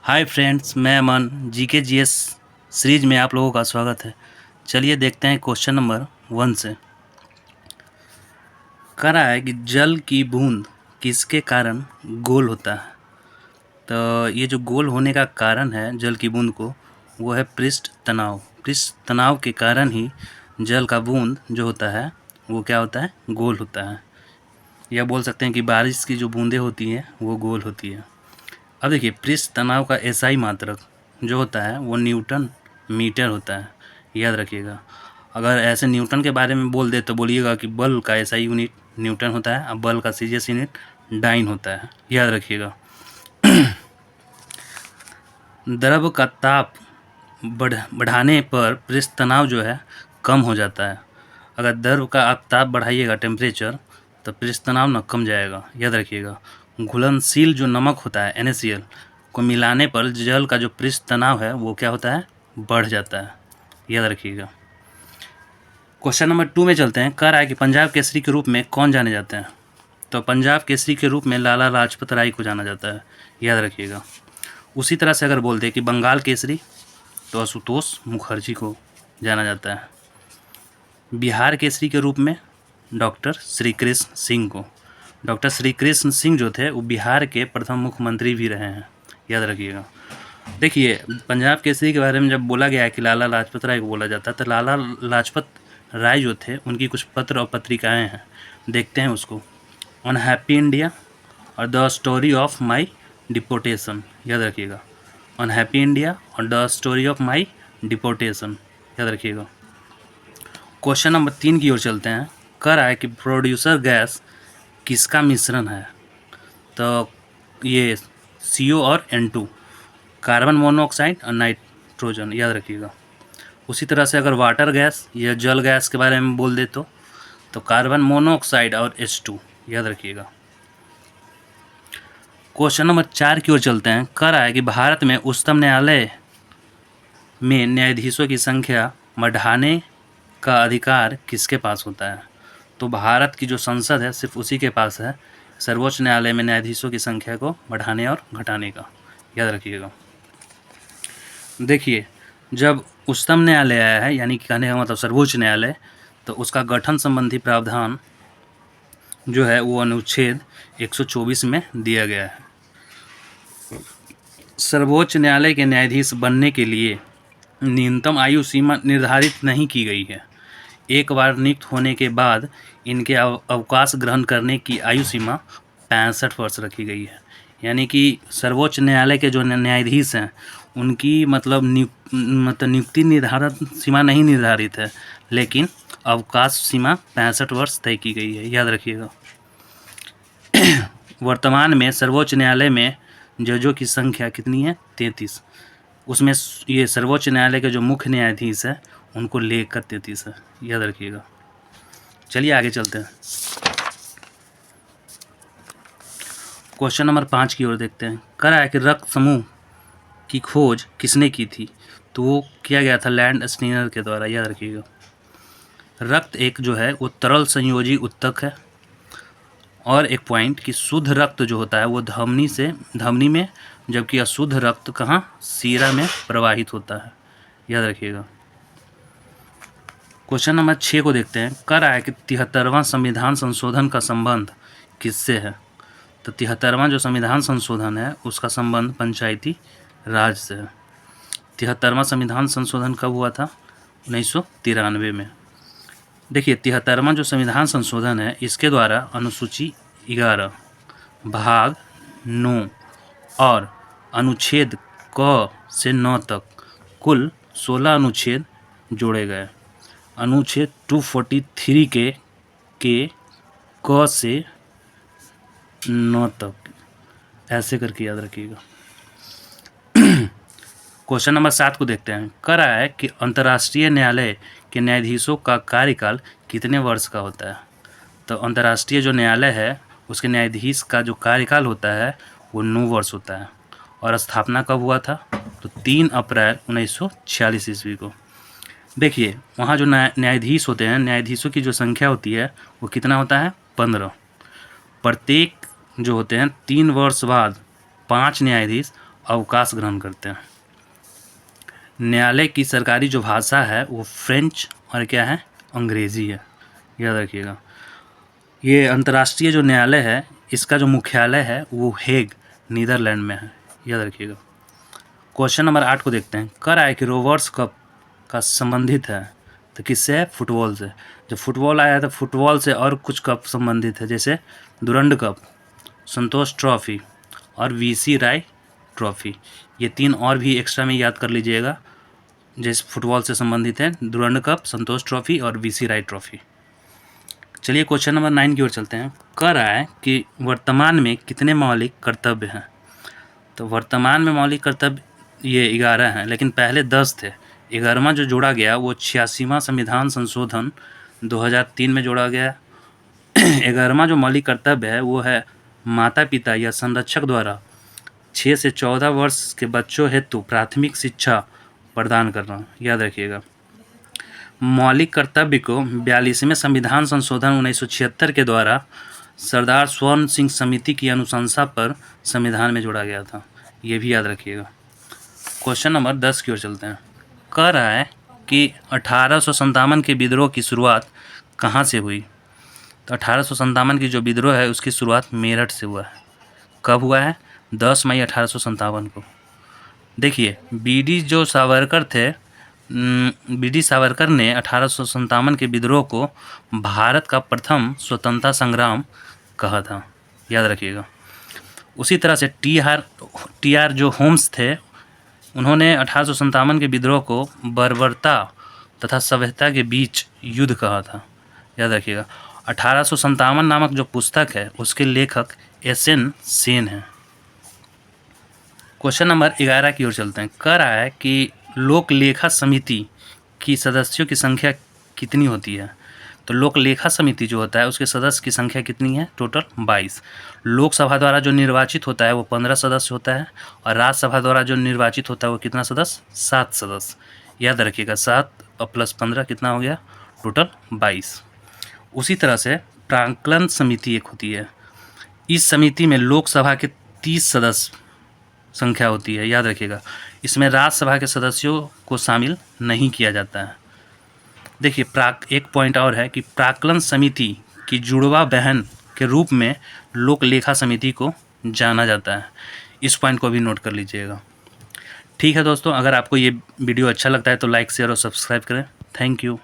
Hi friends, मैं अमन GK GS series में आप लोगों का स्वागत है। चलिए देखते हैं क्वेश्चन नंबर 1 से। कह रहा है कि जल की बूंद किसके कारण गोल होता है। तो ये जो गोल होने का कारण है जल की बूंद को, वो है पृष्ठ तनाव। पृष्ठ तनाव के कारण ही जल का बूंद जो होता है वो क्या होता है, गोल होता है। या बोल सकते हैं कि बारिश की जो बूंदें होती हैं वो गोल होती है। अब देखिए, पृष्ठ तनाव का एसआई मात्रक जो होता है वो न्यूटन मीटर होता है, याद रखिएगा। अगर ऐसे न्यूटन के बारे में बोल दे तो बोलिएगा कि बल का एसआई यूनिट न्यूटन होता है और बल का सीजीएस यूनिट डाइन होता है, याद रखिएगा। द्रव का ताप बढ़ाने पर पृष्ठ तनाव जो है कम हो जाता है। अगर द्रव का आप ताप बढ़ाइएगा टेम्परेचर, तो पृष्ठ तनाव न कम जाएगा, याद रखिएगा। घुलनशील जो नमक होता है NaCl को मिलाने पर जल का जो पृष्ठ तनाव है वो क्या होता है, बढ़ जाता है, याद रखिएगा। क्वेश्चन नंबर 2 में चलते हैं। कह रहा है कि पंजाब केसरी के रूप में कौन जाने जाते हैं। तो पंजाब केसरी के रूप में लाला लाजपत राय को जाना जाता है, याद रखिएगा। उसी तरह से अगर बोलते हैं कि बंगाल केसरी, तो आशुतोष मुखर्जी को जाना जाता है। बिहार केसरी के रूप में डॉक्टर श्री कृष्ण सिंह को। डॉक्टर श्री कृष्ण सिंह जो थे वो बिहार के प्रथम मुख्यमंत्री भी रहे हैं, याद रखिएगा। देखिए, पंजाब केसरी के बारे में जब बोला गया है कि लाला लाजपत राय को बोला जाता है, तो लाला लाजपत राय जो थे उनकी कुछ पत्र और पत्रिकाएं हैं, देखते हैं उसको। अनहैप्पी इंडिया और the story of my deportation, याद रखिएगा। अनहैप्पी इंडिया और the story of my deportation, याद रखिएगा। क्वेश्चन नंबर 3 की ओर चलते हैं। कह रहा है कि प्रोड्यूसर गैस किसका मिश्रण है। तो ये CO और N2, कार्बन मोनोऑक्साइड और नाइट्रोजन, याद रखिएगा। उसी तरह से अगर वाटर गैस या जल गैस के बारे में बोल दे तो कार्बन मोनोऑक्साइड और H2, याद रखिएगा। क्वेश्चन नंबर 4 की ओर चलते हैं। कह रहा है कि भारत में उच्चतम न्यायालय में न्यायाधीशों की संख्या बढ़ाने का अधिकार किसके पास होता है। तो भारत की जो संसद है सिर्फ उसी के पास है सर्वोच्च न्यायालय में न्यायाधीशों की संख्या को बढ़ाने और घटाने का, याद रखिएगा। देखिए, जब उच्चतम न्यायालय आया है, यानी कि कहने का मतलब सर्वोच्च न्यायालय, तो उसका गठन संबंधी प्रावधान जो है वो अनुच्छेद 124 में दिया गया है। सर्वोच्च न्यायालय के न्यायाधीश बनने के लिए न्यूनतम आयु सीमा निर्धारित नहीं की गई है। एक बार नियुक्त होने के बाद इनके अवकाश ग्रहण करने की आयु सीमा 65 वर्ष रखी गई है। यानी कि सर्वोच्च न्यायालय के जो न्यायाधीश हैं उनकी मतलब नियुक्ति निर्धारित सीमा नहीं निर्धारित है, लेकिन अवकाश सीमा 65 वर्ष तय की गई है, याद रखिएगा। वर्तमान में सर्वोच्च न्यायालय में जजों की संख्या कितनी है, 33। उसमें ये सर्वोच्च न्यायालय के जो मुख्य न्यायाधीश है उनको लेकर 33 है, याद रखिएगा। चलिए आगे चलते हैं। क्वेश्चन नंबर 5 की ओर देखते हैं। कह रहा है कि रक्त समूह की खोज किसने की थी। तो वो किया गया था लैंड स्टीनर के द्वारा, याद रखिएगा। रक्त एक जो है वो तरल संयोजी उत्तक है। और एक पॉइंट कि शुद्ध रक्त जो होता है वो धमनी में, जबकि अशुद्ध रक्त कहाँ, सीरा में प्रवाहित होता है, याद रखिएगा। क्वेश्चन नंबर 6 को देखते हैं। कह रहा है कि 73वां संविधान संशोधन का संबंध किससे है। तो 73वां जो संविधान संशोधन है उसका संबंध पंचायती राज से है। 73वां संविधान संशोधन कब हुआ था, 1993 में। देखिए, 73वां जो संविधान संशोधन है इसके द्वारा अनुसूची 11 भाग 9 और अनुच्छेद क से 9 तक कुल 16 अनुच्छेद जोड़े गए। अनुच्छेद 243 के क से 9 तक, ऐसे करके याद रखिएगा। क्वेश्चन नंबर 7 को देखते हैं। कह रहा है कि अंतर्राष्ट्रीय न्यायालय के न्यायाधीशों का कार्यकाल कितने वर्ष का होता है। तो अंतर्राष्ट्रीय जो न्यायालय है उसके न्यायाधीश का जो कार्यकाल होता है वो 9 वर्ष होता है। और स्थापना कब हुआ था, तो 3 अप्रैल 1946 ईस्वी को। देखिए, वहाँ जो न्यायाधीश होते हैं, न्यायाधीशों की जो संख्या होती है वो कितना होता है, 15। प्रत्येक जो होते हैं 3 वर्ष बाद 5 न्यायाधीश अवकाश ग्रहण करते हैं। न्यायालय की सरकारी जो भाषा है वो फ्रेंच और क्या है, अंग्रेज़ी है, याद रखिएगा। ये अंतर्राष्ट्रीय जो न्यायालय है इसका जो मुख्यालय है वो हेग नीदरलैंड में है, याद रखिएगा। क्वेश्चन नंबर 8 को देखते हैं। कर आए कि रोवर्स कप का संबंधित है तो किससे है, फुटबॉल से। जब फुटबॉल आया तो फुटबॉल से और कुछ कप संबंधित है, जैसे डुरंड कप, संतोष ट्रॉफी और वीसी राय ट्रॉफी। ये 3 और भी एक्स्ट्रा में याद कर लीजिएगा, जैसे फुटबॉल से संबंधित है डुरंड कप, संतोष ट्रॉफी और वीसी राय ट्रॉफी। चलिए क्वेश्चन नंबर 9 की ओर चलते हैं। कह रहा है कि वर्तमान में कितने मौलिक कर्तव्य हैं। तो वर्तमान में मौलिक कर्तव्य ये 11 हैं, लेकिन पहले 10 थे। 11वां जो जोड़ा गया वो 86वां संविधान संशोधन 2003 में जोड़ा गया। 11वां जो मौलिक कर्तव्य है वो है माता पिता या संरक्षक द्वारा 6 से 14 वर्ष के बच्चों हेतु प्राथमिक शिक्षा प्रदान करना, याद रखिएगा। मौलिक कर्तव्य को 42वें संविधान संशोधन 1976 के द्वारा सरदार स्वर्ण सिंह समिति की अनुशंसा पर संविधान में जोड़ा गया था, ये भी याद रखिएगा। क्वेश्चन नंबर 10 की ओर चलते हैं। कह रहा है कि 1857 के विद्रोह की शुरुआत कहाँ से हुई। तो 1857 की जो विद्रोह है उसकी शुरुआत मेरठ से हुआ है। कब हुआ है, 10 मई 1857 को। देखिए बीडी जो सावरकर थे, बीडी सावरकर ने 1857 के विद्रोह को भारत का प्रथम स्वतंत्रता संग्राम कहा था, याद रखिएगा। उसी तरह से टी आर जो होम्स थे उन्होंने 1857 के विद्रोह को बर्बरता तथा सभ्यता के बीच युद्ध कहा था, याद रखिएगा। 1857 नामक जो पुस्तक है उसके लेखक SN सेन हैं। क्वेश्चन नंबर 11 की ओर चलते हैं। कह रहा है कि लोक लेखा समिति की सदस्यों की संख्या कितनी होती है। तो लोक लेखा समिति जो होता है उसके सदस्य की संख्या कितनी है, टोटल 22। लोकसभा द्वारा जो निर्वाचित होता है वो 15 सदस्य होता है और राज्यसभा द्वारा जो निर्वाचित होता है वो कितना सदस्य, 7 सदस्य, याद रखिएगा। 7 और प्लस 15 कितना हो गया, टोटल 22। उसी तरह से प्राक्कलन समिति एक होती है। इस समिति में लोकसभा के 30 सदस्य संख्या होती है, याद रखिएगा। इसमें राज्यसभा के सदस्यों को शामिल नहीं किया जाता है। देखिए एक पॉइंट और है कि प्राक्कलन समिति की जुड़वा बहन के रूप में लोक लेखा समिति को जाना जाता है। इस पॉइंट को भी नोट कर लीजिएगा। ठीक है दोस्तों, अगर आपको ये वीडियो अच्छा लगता है तो लाइक शेयर और सब्सक्राइब करें। Thank you.